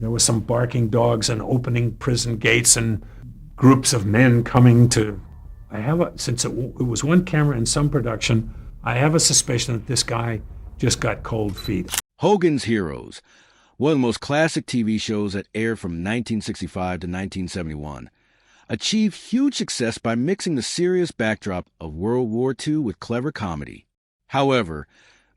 There were some barking dogs and opening prison gates and groups of men coming to. Since it was one camera in some production, I have a suspicion that this guy just got cold feet. Hogan's Heroes, one of the most classic TV shows that aired from 1965 to 1971, achieved huge success by mixing the serious backdrop of World War II with clever comedy. However,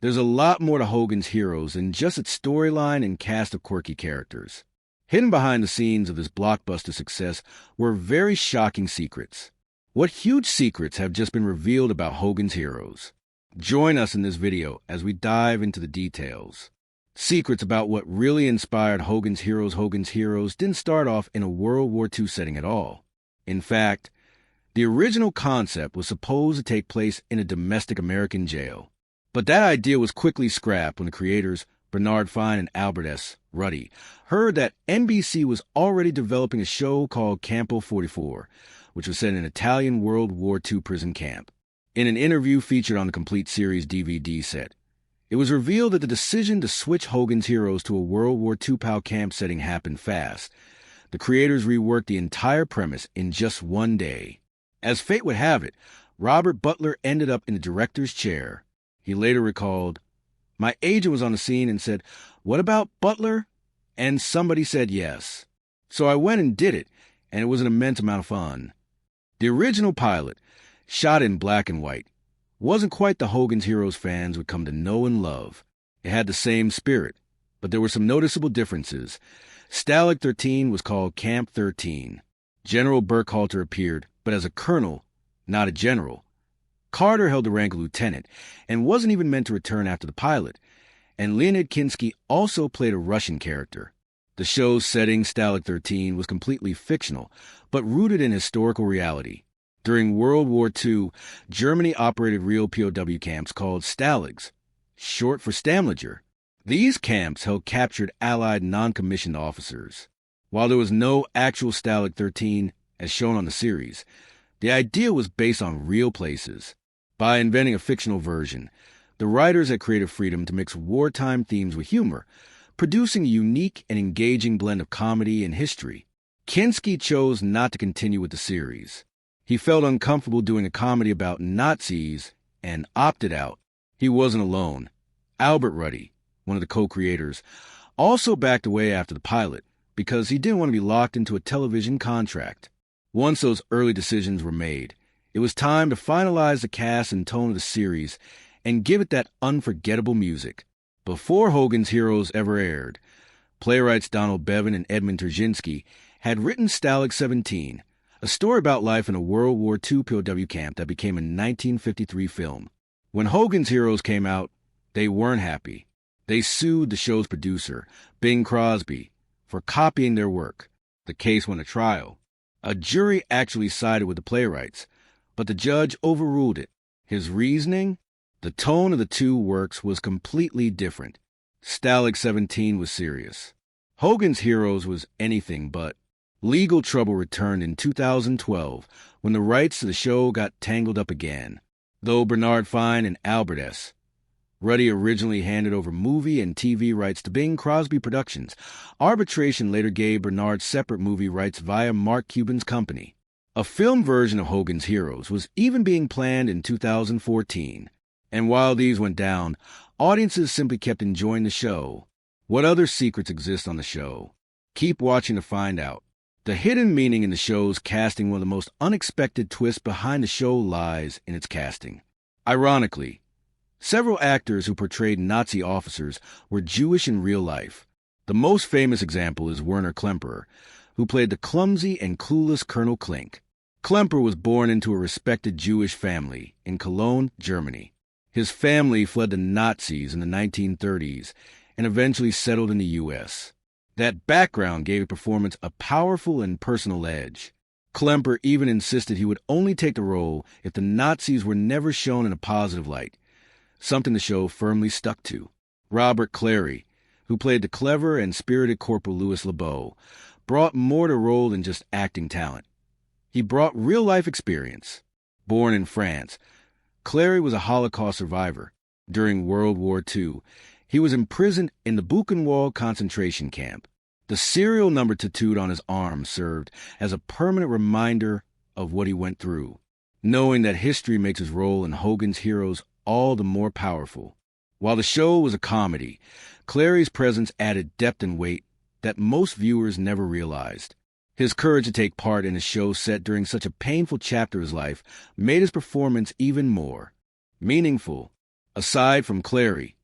there's a lot more to Hogan's Heroes than just its storyline and cast of quirky characters. Hidden behind the scenes of this blockbuster success were very shocking secrets. What huge secrets have just been revealed about Hogan's Heroes? Join us in this video as we dive into the details. Secrets about what really inspired Hogan's Heroes didn't start off in a World War II setting at all. In fact, the original concept was supposed to take place in a domestic American jail. But that idea was quickly scrapped when the creators, Bernard Fine and Albert S. Ruddy, heard that NBC was already developing a show called Campo 44, which was set in an Italian World War II prison camp. In an interview featured on the complete series DVD set, it was revealed that the decision to switch Hogan's Heroes to a World War II POW camp setting happened fast. The creators reworked the entire premise in just one day. As fate would have it, Robert Butler ended up in the director's chair. He later recalled, "My agent was on the scene and said, 'What about Butler?' And somebody said yes. So I went and did it, and it was an immense amount of fun." The original pilot, shot in black and white, wasn't quite the Hogan's Heroes fans would come to know and love. It had the same spirit, but there were some noticeable differences. Stalag 13 was called Camp 13. General Burkhalter appeared, but as a colonel, not a general. Carter held the rank of lieutenant and wasn't even meant to return after the pilot, and Leonid Kinsky also played a Russian character. The show's setting, Stalag 13, was completely fictional, but rooted in historical reality. During World War II, Germany operated real POW camps called Stalags, short for Stammlager. These camps held captured Allied non-commissioned officers. While there was no actual Stalag 13, as shown on the series, the idea was based on real places. By inventing a fictional version, the writers had creative freedom to mix wartime themes with humor, producing a unique and engaging blend of comedy and history. Kinsky chose not to continue with the series. He felt uncomfortable doing a comedy about Nazis and opted out. He wasn't alone. Albert Ruddy, one of the co-creators, also backed away after the pilot because he didn't want to be locked into a television contract. Once those early decisions were made, it was time to finalize the cast and tone of the series and give it that unforgettable music. Before Hogan's Heroes ever aired, playwrights Donald Bevan and Edmund Terzinski had written Stalag 17, a story about life in a World War II POW camp that became a 1953 film. When Hogan's Heroes came out, they weren't happy. They sued the show's producer, Bing Crosby, for copying their work. The case went to trial. A jury actually sided with the playwrights, but the judge overruled it. His reasoning? The tone of the two works was completely different. Stalag 17 was serious. Hogan's Heroes was anything but. Legal trouble returned in 2012 when the rights to the show got tangled up again. Though Bernard Fine and Albert S. Ruddy originally handed over movie and TV rights to Bing Crosby Productions, arbitration later gave Bernard separate movie rights via Mark Cuban's company. A film version of Hogan's Heroes was even being planned in 2014. And while these went down, audiences simply kept enjoying the show. What other secrets exist on the show? Keep watching to find out. The hidden meaning in the show's casting, one of the most unexpected twists behind the show, lies in its casting. Ironically, several actors who portrayed Nazi officers were Jewish in real life. The most famous example is Werner Klemperer, who played the clumsy and clueless Colonel Klink. Klemperer was born into a respected Jewish family in Cologne, Germany. His family fled the Nazis in the 1930s and eventually settled in the U.S. That background gave a performance a powerful and personal edge. Klemperer even insisted he would only take the role if the Nazis were never shown in a positive light, something the show firmly stuck to. Robert Clary, who played the clever and spirited Corporal Louis LeBeau, brought more to the role than just acting talent. He brought real-life experience. Born in France, Clary was a Holocaust survivor. During World War II, he was imprisoned in the Buchenwald concentration camp. The serial number tattooed on his arm served as a permanent reminder of what he went through, knowing that history makes his role in Hogan's Heroes all the more powerful. While the show was a comedy, Clary's presence added depth and weight that most viewers never realized. His courage to take part in a show set during such a painful chapter of his life made his performance even more meaningful. Aside from Clary,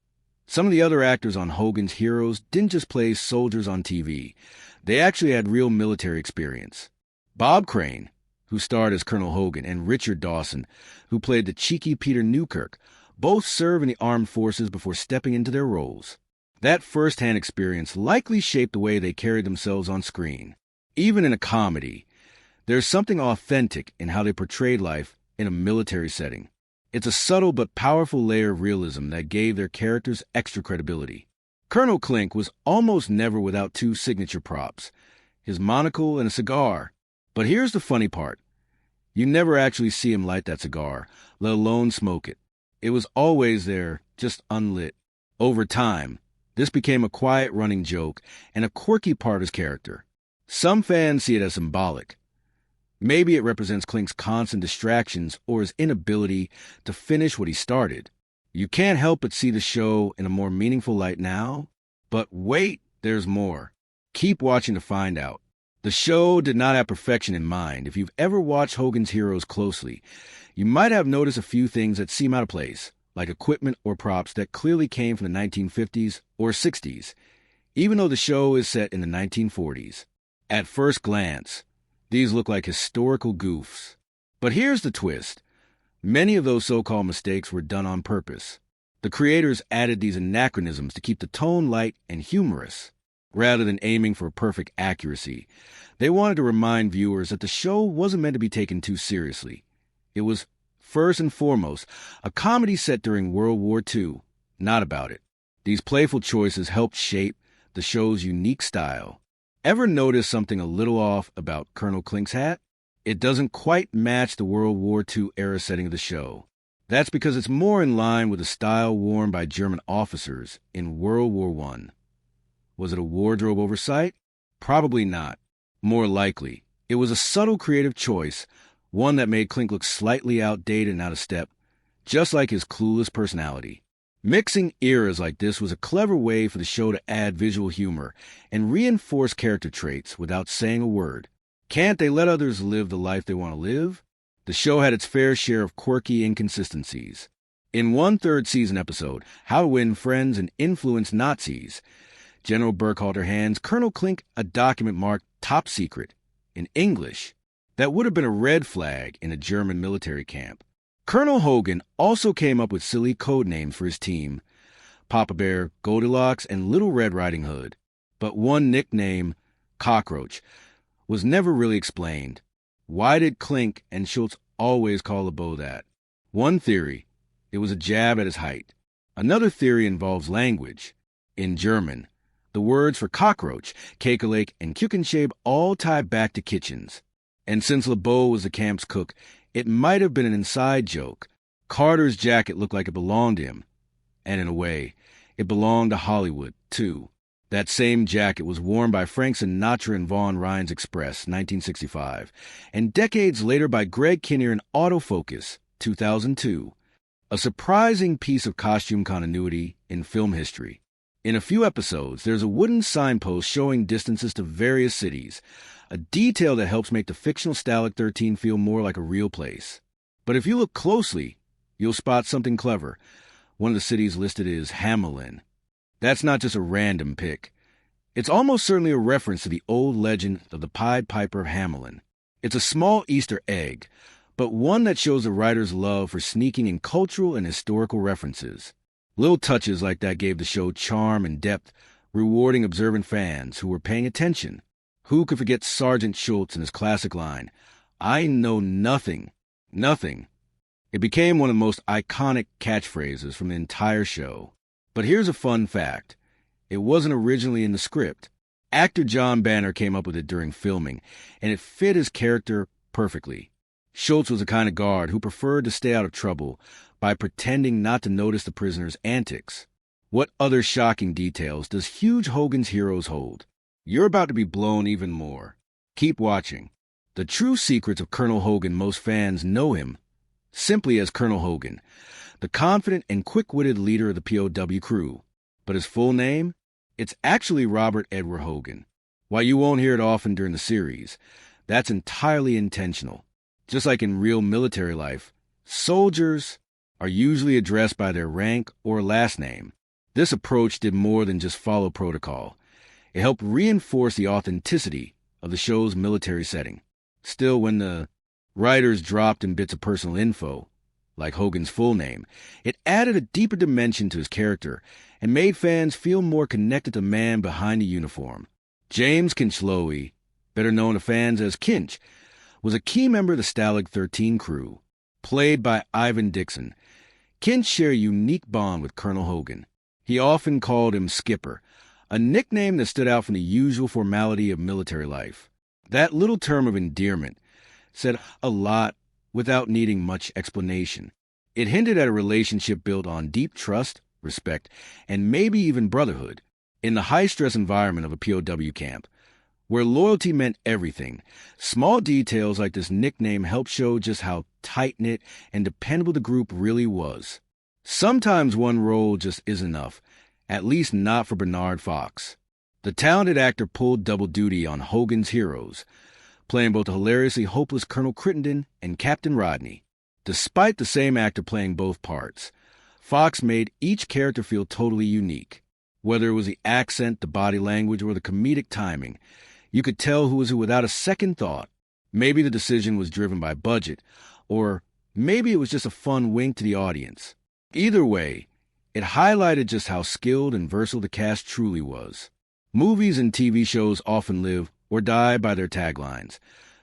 some of the other actors on Hogan's Heroes didn't just play soldiers on TV. They actually had real military experience. Bob Crane, who starred as Colonel Hogan, and Richard Dawson, who played the cheeky Peter Newkirk, both served in the armed forces before stepping into their roles. That first-hand experience likely shaped the way they carried themselves on screen. Even in a comedy, there's something authentic in how they portrayed life in a military setting. It's a subtle but powerful layer of realism that gave their characters extra credibility. Colonel Klink was almost never without two signature props, his monocle and a cigar. But here's the funny part. You never actually see him light that cigar, let alone smoke it. It was always there, just unlit. Over time, this became a quiet running joke and a quirky part of his character. Some fans see it as symbolic. Maybe it represents Klink's constant distractions or his inability to finish what he started. You can't help but see the show in a more meaningful light now. But wait, there's more. Keep watching to find out. The show did not have perfection in mind. If you've ever watched Hogan's Heroes closely, you might have noticed a few things that seem out of place, like equipment or props that clearly came from the 1950s or 60s, even though the show is set in the 1940s. At first glance, these look like historical goofs. But here's the twist. Many of those so-called mistakes were done on purpose. The creators added these anachronisms to keep the tone light and humorous. Rather than aiming for perfect accuracy, they wanted to remind viewers that the show wasn't meant to be taken too seriously. It was, first and foremost, a comedy set during World War II, not about it. These playful choices helped shape the show's unique style. Ever notice something a little off about Colonel Klink's hat? It doesn't quite match the World War II era setting of the show. That's because it's more in line with the style worn by German officers in World War I. Was it a wardrobe oversight? Probably not. More likely, it was a subtle creative choice, one that made Klink look slightly outdated and out of step, just like his clueless personality. Mixing eras like this was a clever way for the show to add visual humor and reinforce character traits without saying a word. Can't they let others live the life they want to live? The show had its fair share of quirky inconsistencies. In one third-season episode, How to Win Friends and Influence Nazis, General Burkhalter hands Colonel Klink a document marked Top Secret in English that would have been a red flag in a German military camp. Colonel Hogan also came up with silly code names for his team, Papa Bear, Goldilocks, and Little Red Riding Hood. But one nickname, Cockroach, was never really explained. Why did Klink and Schultz always call LeBeau that? One theory, it was a jab at his height. Another theory involves language. In German, the words for cockroach, Kekelake, and Küchenschäbe all tie back to kitchens. And since LeBeau was the camp's cook, it might have been an inside joke. Carter's jacket looked like it belonged to him. And in a way, it belonged to Hollywood, too. That same jacket was worn by Frank Sinatra in Vaughn Ryan's Express, 1965, and decades later by Greg Kinnear in Autofocus, 2002. A surprising piece of costume continuity in film history. In a few episodes, there's a wooden signpost showing distances to various cities, a detail that helps make the fictional Stalag 13 feel more like a real place. But if you look closely, you'll spot something clever. One of the cities listed is Hamelin. That's not just a random pick. It's almost certainly a reference to the old legend of the Pied Piper of Hamelin. It's a small Easter egg, but one that shows the writer's love for sneaking in cultural and historical references. Little touches like that gave the show charm and depth, rewarding observant fans who were paying attention. Who could forget Sergeant Schultz and his classic line, "I know nothing, nothing." It became one of the most iconic catchphrases from the entire show. But here's a fun fact. It wasn't originally in the script. Actor John Banner came up with it during filming, and it fit his character perfectly. Schultz was the kind of guard who preferred to stay out of trouble by pretending not to notice the prisoner's antics. What other shocking details does huge Hogan's Heroes hold? You're about to be blown even more. Keep watching. The true secrets of Colonel Hogan. Most fans know him simply as Colonel Hogan, the confident and quick-witted leader of the POW crew. But his full name? It's actually Robert Edward Hogan. While you won't hear it often during the series, that's entirely intentional. Just like in real military life, soldiers are usually addressed by their rank or last name. This approach did more than just follow protocol. It helped reinforce the authenticity of the show's military setting. Still, when the writers dropped in bits of personal info, like Hogan's full name, it added a deeper dimension to his character and made fans feel more connected to the man behind the uniform. James Kinchloe, better known to fans as Kinch, was a key member of the Stalag 13 crew. Played by Ivan Dixon, Kinch shared a unique bond with Colonel Hogan. He often called him Skipper, a nickname that stood out from the usual formality of military life. That little term of endearment said a lot without needing much explanation. It hinted at a relationship built on deep trust, respect, and maybe even brotherhood. In the high-stress environment of a POW camp, where loyalty meant everything, small details like this nickname helped show just how tight-knit and dependable the group really was. Sometimes one role just isn't enough, at least not for Bernard Fox. The talented actor pulled double duty on Hogan's Heroes, playing both the hilariously hopeless Colonel Crittenden and Captain Rodney. Despite the same actor playing both parts, Fox made each character feel totally unique. Whether it was the accent, the body language, or the comedic timing, you could tell who was who without a second thought. Maybe the decision was driven by budget, or maybe it was just a fun wink to the audience. Either way, it highlighted just how skilled and versatile the cast truly was. Movies and TV shows often live or die by their taglines.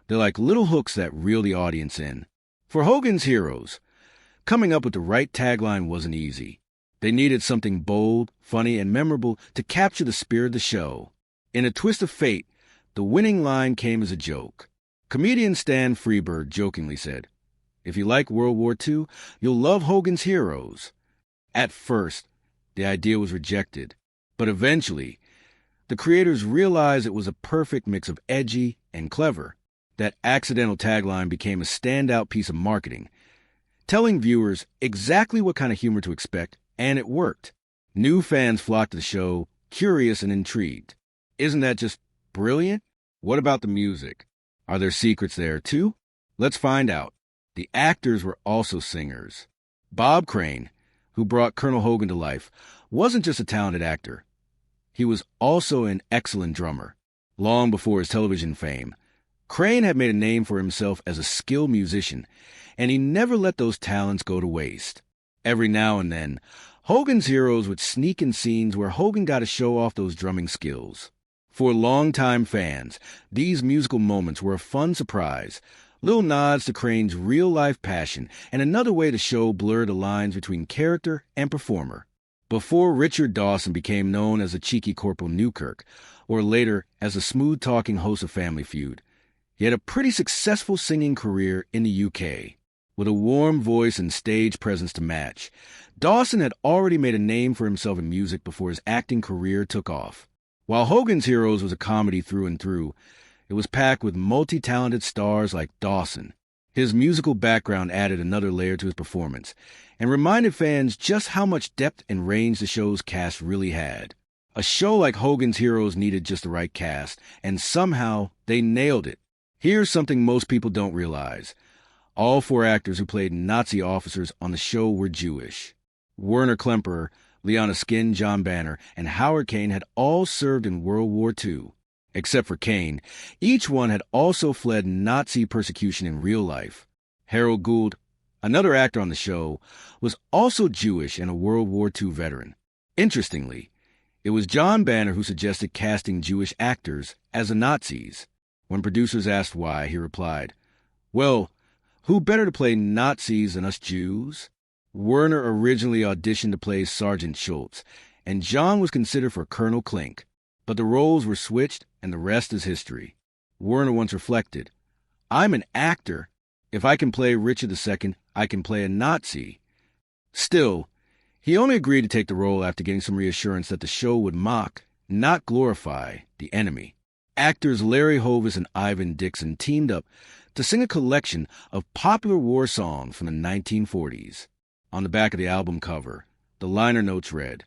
They're like little hooks that reel the audience in. For Hogan's Heroes, coming up with the right tagline wasn't easy. They needed something bold, funny, and memorable to capture the spirit of the show. In a twist of fate, the winning line came as a joke. Comedian Stan Freberg jokingly said, "If you like World War II, you'll love Hogan's Heroes." At first, the idea was rejected, but eventually, the creators realized it was a perfect mix of edgy and clever. That accidental tagline became a standout piece of marketing, telling viewers exactly what kind of humor to expect, and it worked. New fans flocked to the show, curious and intrigued. Isn't that just brilliant? What about the music? Are there secrets there, too? Let's find out. The actors were also singers. Bob Crane, who brought Colonel Hogan to life, wasn't just a talented actor. He was also an excellent drummer. Long before his television fame, Crane had made a name for himself as a skilled musician, and he never let those talents go to waste. Every now and then, Hogan's Heroes would sneak in scenes where Hogan got to show off those drumming skills. For longtime fans, these musical moments were a fun surprise, little nods to Crane's real-life passion, and another way to show blur the lines between character and performer. Before Richard Dawson became known as the cheeky Corporal Newkirk, or later as the smooth-talking host of Family Feud, he had a pretty successful singing career in the UK. With a warm voice and stage presence to match, Dawson had already made a name for himself in music before his acting career took off. While Hogan's Heroes was a comedy through and through, it was packed with multi-talented stars like Dawson. His musical background added another layer to his performance and reminded fans just how much depth and range the show's cast really had. A show like Hogan's Heroes needed just the right cast, and somehow they nailed it. Here's something most people don't realize. All four actors who played Nazi officers on the show were Jewish. Werner Klemperer, Liana Skin, John Banner, and Howard Kane had all served in World War II. Except for Kane, each one had also fled Nazi persecution in real life. Harold Gould, another actor on the show, was also Jewish and a World War II veteran. Interestingly, it was John Banner who suggested casting Jewish actors as the Nazis. When producers asked why, he replied, "Well, who better to play Nazis than us Jews?" Werner originally auditioned to play Sergeant Schultz, and John was considered for Colonel Klink. But the roles were switched, and the rest is history. Werner once reflected, "I'm an actor. If I can play Richard II, I can play a Nazi." Still, he only agreed to take the role after getting some reassurance that the show would mock, not glorify, the enemy. Actors Larry Hovis and Ivan Dixon teamed up to sing a collection of popular war songs from the 1940s. On the back of the album cover, the liner notes read,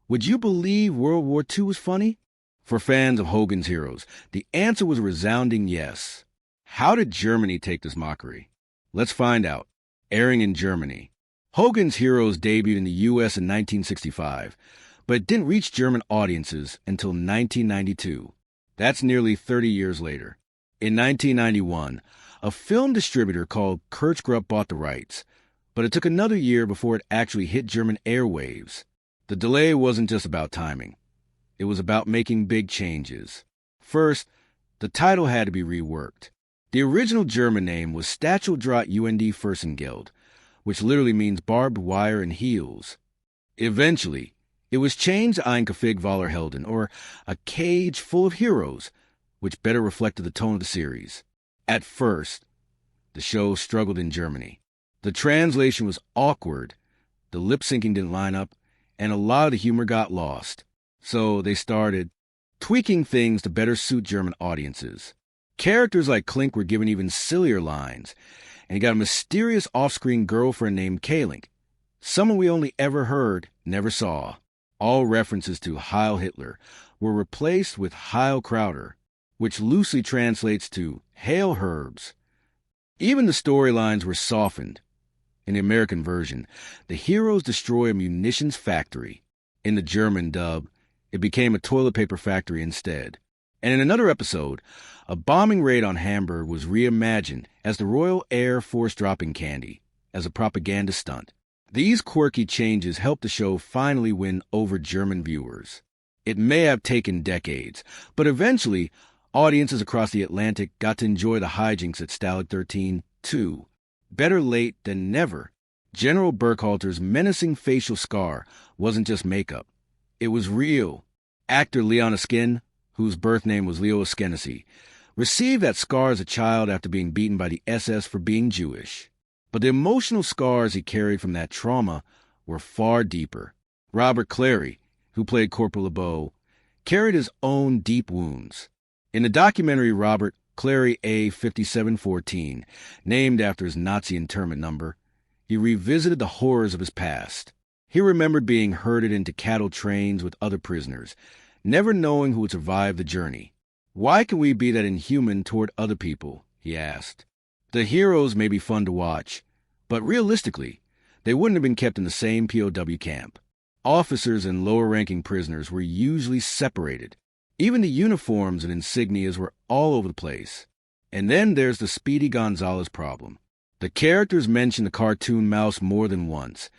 "Would you believe World War II was funny?" For fans of Hogan's Heroes, the answer was a resounding yes. How did Germany take this mockery? Let's find out. Airing in Germany. Hogan's Heroes debuted in the U.S. in 1965, but it didn't reach German audiences until 1992. That's nearly 30 years later. In 1991, a film distributor called Kirchgrupp bought the rights, but it took another year before it actually hit German airwaves. The delay wasn't just about timing. It was about making big changes. First, the title had to be reworked. The original German name was Stacheldraht und Fersengeld, which literally means barbed wire and heels. Eventually, it was changed to Ein Käfig voller Helden, or a cage full of heroes, which better reflected the tone of the series. At first, the show struggled in Germany. The translation was awkward, the lip-syncing didn't line up, and a lot of the humor got lost. So they started tweaking things to better suit German audiences. Characters like Klink were given even sillier lines, and he got a mysterious off-screen girlfriend named Kalink, someone we only ever heard, never saw. All references to Heil Hitler were replaced with Heil Krauter, which loosely translates to Hail Herbs. Even the storylines were softened. In the American version, the heroes destroy a munitions factory. In the German dub, it became a toilet paper factory instead. And in another episode, a bombing raid on Hamburg was reimagined as the Royal Air Force dropping candy, as a propaganda stunt. These quirky changes helped the show finally win over German viewers. It may have taken decades, but eventually, audiences across the Atlantic got to enjoy the hijinks at Stalag 13, too. Better late than never. General Burkhalter's menacing facial scar wasn't just makeup. It was real. Actor Leon Eskin, whose birth name was Leo Eskenazi, received that scar as a child after being beaten by the SS for being Jewish. But the emotional scars he carried from that trauma were far deeper. Robert Clary, who played Corporal LeBeau, carried his own deep wounds. In the documentary Robert Clary A5714, named after his Nazi internment number, he revisited the horrors of his past. He remembered being herded into cattle trains with other prisoners, never knowing who would survive the journey. Why can we be that inhuman toward other people? He asked. The heroes may be fun to watch, but realistically, they wouldn't have been kept in the same POW camp. Officers and lower-ranking prisoners were usually separated. Even the uniforms and insignias were all over the place. And then there's the Speedy Gonzales problem. The characters mention the cartoon mouse more than once,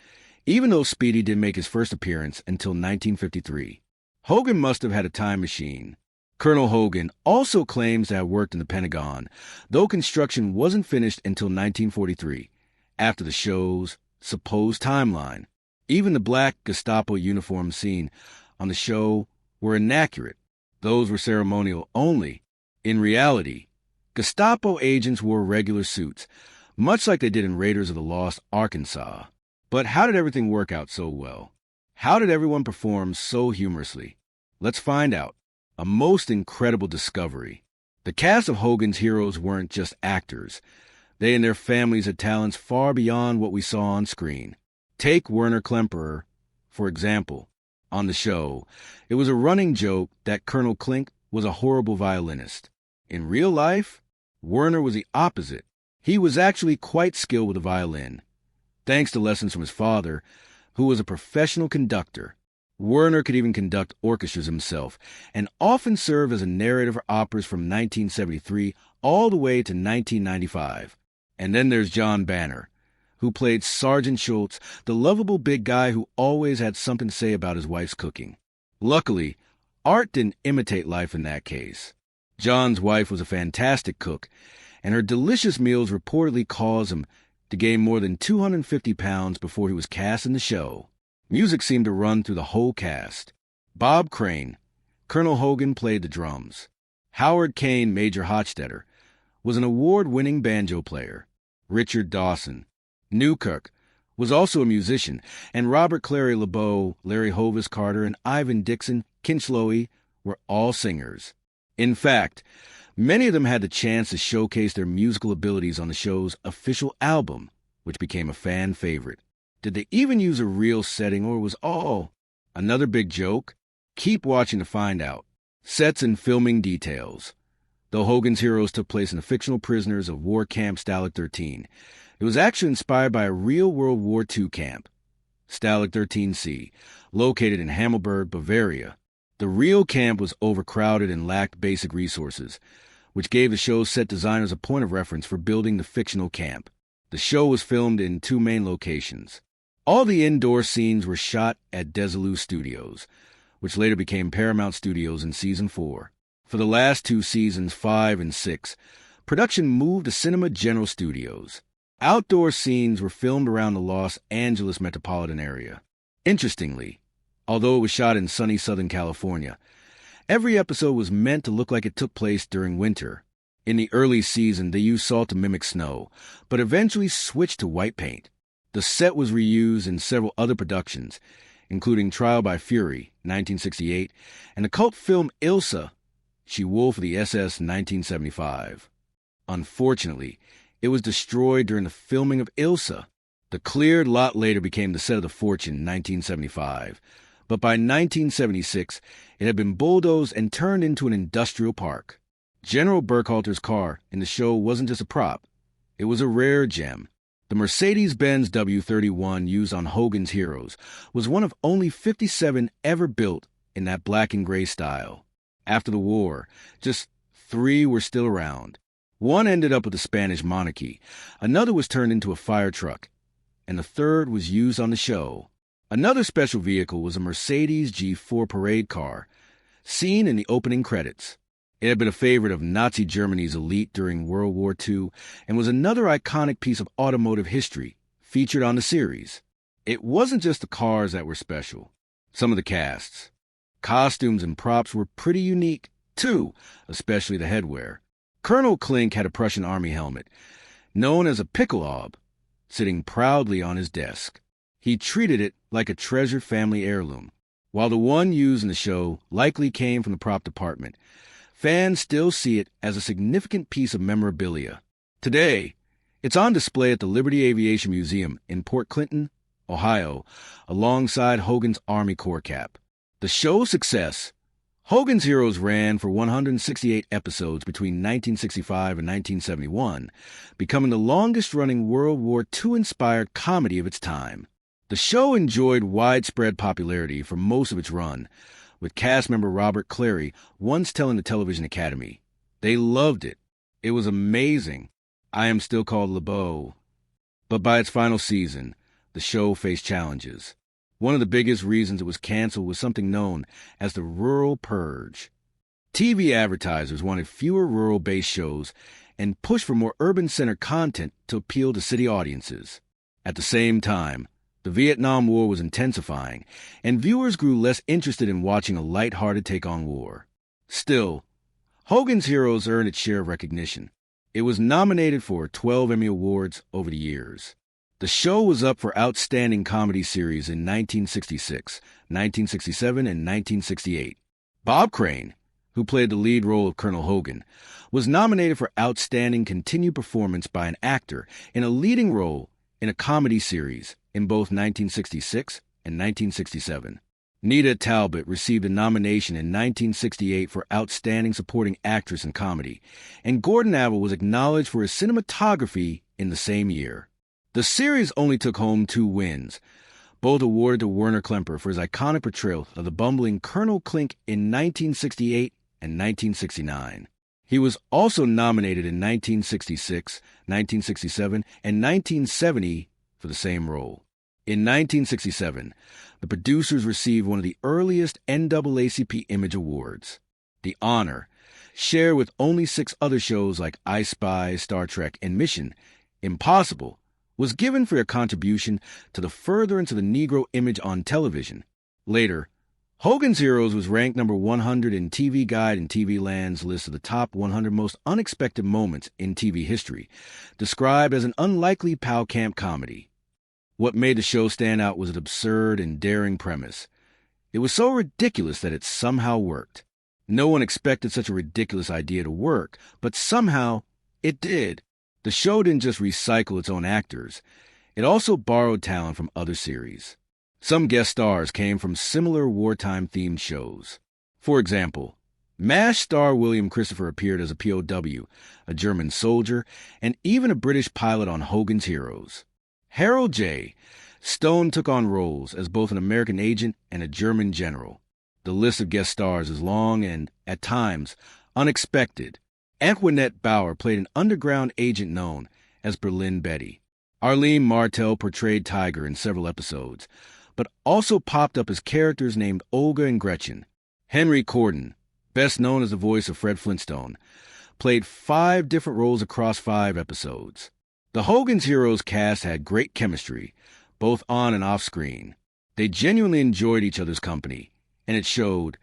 even though Speedy didn't make his first appearance until 1953. Hogan must have had a time machine. Colonel Hogan also claims to have worked in the Pentagon, though construction wasn't finished until 1943, after the show's supposed timeline. Even the black Gestapo uniforms seen on the show were inaccurate. Those were ceremonial only. In reality, Gestapo agents wore regular suits, much like they did in Raiders of the Lost Arkansas. But how did everything work out so well? How did everyone perform so humorously? Let's find out. A most incredible discovery. The cast of Hogan's Heroes weren't just actors. They and their families had talents far beyond what we saw on screen. Take Werner Klemperer, for example. On the show, it was a running joke that Colonel Klink was a horrible violinist. In real life, Werner was the opposite. He was actually quite skilled with the violin. Thanks to lessons from his father, who was a professional conductor, Werner could even conduct orchestras himself, and often served as a narrator for operas from 1973 all the way to 1995. And then there's John Banner, who played Sergeant Schultz, the lovable big guy who always had something to say about his wife's cooking. Luckily, art didn't imitate life in that case. John's wife was a fantastic cook, and her delicious meals reportedly caused him to gain more than 250 pounds before he was cast in the show. Music seemed to run through the whole cast. Bob Crane, Colonel Hogan, played the drums. Howard Kane, Major Hochstetter, was an award-winning banjo player. Richard Dawson, Newkirk, was also a musician, and Robert Clary LeBeau, Larry Hovis Carter, and Ivan Dixon, Kinchloe, were all singers. In fact, many of them had the chance to showcase their musical abilities on the show's official album, which became a fan favorite. Did they even use a real setting, or was all another big joke? Keep watching to find out. Sets and filming details. Though Hogan's Heroes took place in the fictional prisoners of war camp Stalag 13, it was actually inspired by a real World War II camp, Stalag 13C, located in Hammelburg, Bavaria. The real camp was overcrowded and lacked basic resources, which gave the show's set designers a point of reference for building the fictional camp. The show was filmed in 2 main locations. All the indoor scenes were shot at Desilu Studios, which later became Paramount Studios in Season 4. For the last 2 seasons, 5 and 6, production moved to Cinema General Studios. Outdoor scenes were filmed around the Los Angeles metropolitan area. Interestingly, although it was shot in sunny Southern California, every episode was meant to look like it took place during winter. In the early season, they used salt to mimic snow, but eventually switched to white paint. The set was reused in several other productions, including Trial by Fury, 1968, and the cult film Ilsa, She Wolf of the SS, 1975. Unfortunately, it was destroyed during the filming of Ilsa. The cleared lot later became the set of The Fortune, 1975, but by 1976, it had been bulldozed and turned into an industrial park. General Burkhalter's car in the show wasn't just a prop. It was a rare gem. The Mercedes-Benz W31 used on Hogan's Heroes was one of only 57 ever built in that black and gray style. After the war, just 3 were still around. One ended up with the Spanish monarchy, another was turned into a fire truck, and the third was used on the show. Another special vehicle was a Mercedes G4 parade car, seen in the opening credits. It had been a favorite of Nazi Germany's elite during World War II and was another iconic piece of automotive history featured on the series. It wasn't just the cars that were special. Some of the casts, costumes, and props were pretty unique, too, especially the headwear. Colonel Klink had a Prussian army helmet, known as a pickleob, sitting proudly on his desk. He treated it like a treasured family heirloom. While the one used in the show likely came from the prop department, fans still see it as a significant piece of memorabilia. Today, it's on display at the Liberty Aviation Museum in Port Clinton, Ohio, alongside Hogan's Army Corps cap. The show's success, Hogan's Heroes ran for 168 episodes between 1965 and 1971, becoming the longest-running World War II-inspired comedy of its time. The show enjoyed widespread popularity for most of its run, with cast member Robert Clary once telling the Television Academy, "They loved it. It was amazing. I am still called LeBeau." But by its final season, the show faced challenges. One of the biggest reasons it was canceled was something known as the rural purge. TV advertisers wanted fewer rural-based shows and pushed for more urban-centered content to appeal to city audiences. At the same time, the Vietnam War was intensifying, and viewers grew less interested in watching a light-hearted take on war. Still, Hogan's Heroes earned its share of recognition. It was nominated for 12 Emmy Awards over the years. The show was up for Outstanding Comedy Series in 1966, 1967, and 1968. Bob Crane, who played the lead role of Colonel Hogan, was nominated for Outstanding Continued Performance by an Actor in a Leading Role in a Comedy Series in both 1966 and 1967. Nita Talbot received a nomination in 1968 for Outstanding Supporting Actress in Comedy, and Gordon Avil was acknowledged for his cinematography in the same year. The series only took home 2 wins, both awarded to Werner Klemper for his iconic portrayal of the bumbling Colonel Klink in 1968 and 1969. He was also nominated in 1966, 1967, and 1970 for the same role. In 1967, the producers received one of the earliest NAACP Image Awards. The honor, shared with only 6 other shows like I Spy, Star Trek, and Mission Impossible, was given for their contribution to the furtherance of the Negro image on television. Later, Hogan's Heroes was ranked number 100 in TV Guide and TV Land's list of the top 100 most unexpected moments in TV history, described as an unlikely POW camp comedy. What made the show stand out was an absurd and daring premise. It was so ridiculous that it somehow worked. No one expected such a ridiculous idea to work, but somehow it did. The show didn't just recycle its own actors. It also borrowed talent from other series. Some guest stars came from similar wartime-themed shows. For example, MASH star William Christopher appeared as a POW, a German soldier, and even a British pilot on Hogan's Heroes. Harold J. Stone took on roles as both an American agent and a German general. The list of guest stars is long and, at times, unexpected. Antoinette Bauer played an underground agent known as Berlin Betty. Arlene Martel portrayed Tiger in several episodes, but also popped up as characters named Olga and Gretchen. Henry Corden, best known as the voice of Fred Flintstone, played 5 different roles across 5 episodes. The Hogans Heroes cast had great chemistry, both on and off screen. They genuinely enjoyed each other's company, and it showed,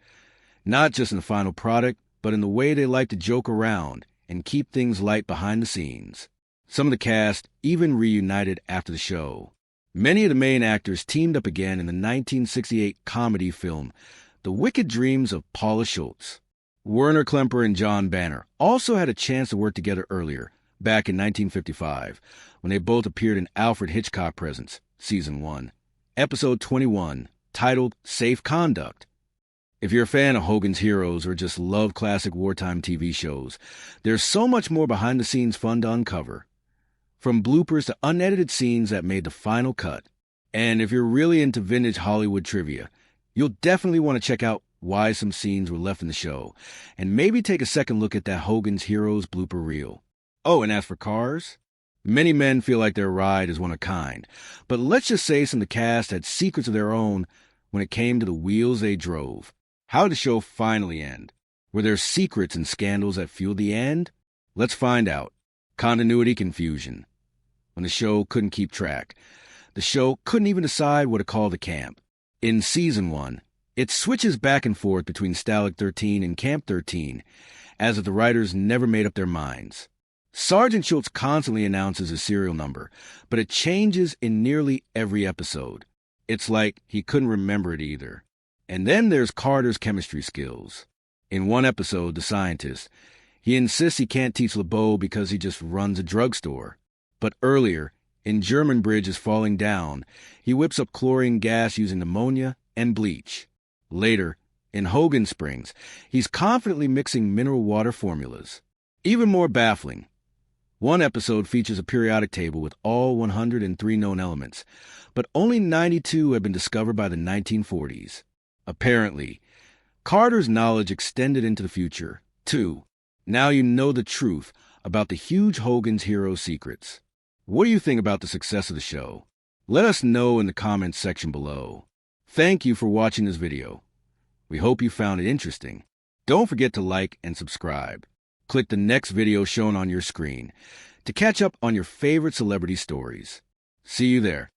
not just in the final product, but in the way they liked to joke around and keep things light behind the scenes. Some of the cast even reunited after the show. Many of the main actors teamed up again in the 1968 comedy film The Wicked Dreams of Paula Schultz. Werner Klemper and John Banner also had a chance to work together earlier, back in 1955, when they both appeared in Alfred Hitchcock Presents, Season 1, Episode 21, titled Safe Conduct. If you're a fan of Hogan's Heroes or just love classic wartime TV shows, there's so much more behind-the-scenes fun to uncover. From bloopers to unedited scenes that made the final cut. And if you're really into vintage Hollywood trivia, you'll definitely want to check out why some scenes were left in the show, and maybe take a second look at that Hogan's Heroes blooper reel. Oh, and as for cars, many men feel like their ride is one of a kind, but let's just say some of the cast had secrets of their own when it came to the wheels they drove. How did the show finally end? Were there secrets and scandals that fueled the end? Let's find out. Continuity confusion. When the show couldn't keep track. The show couldn't even decide what to call the camp. In Season 1, it switches back and forth between Stalag 13 and Camp 13, as if the writers never made up their minds. Sergeant Schultz constantly announces his serial number, but it changes in nearly every episode. It's like he couldn't remember it either. And then there's Carter's chemistry skills. In one episode, The Scientist, he insists he can't teach LeBeau because he just runs a drugstore. But earlier, in German Bridge is Falling Down, he whips up chlorine gas using ammonia and bleach. Later, in Hogan Springs, he's confidently mixing mineral water formulas. Even more baffling, one episode features a periodic table with all 103 known elements, but only 92 have been discovered by the 1940s. Apparently, Carter's knowledge extended into the future, too. Now you know the truth about the huge Hogan's Hero secrets. What do you think about the success of the show? Let us know in the comments section below. Thank you for watching this video. We hope you found it interesting. Don't forget to like and subscribe. Click the next video shown on your screen to catch up on your favorite celebrity stories. See you there.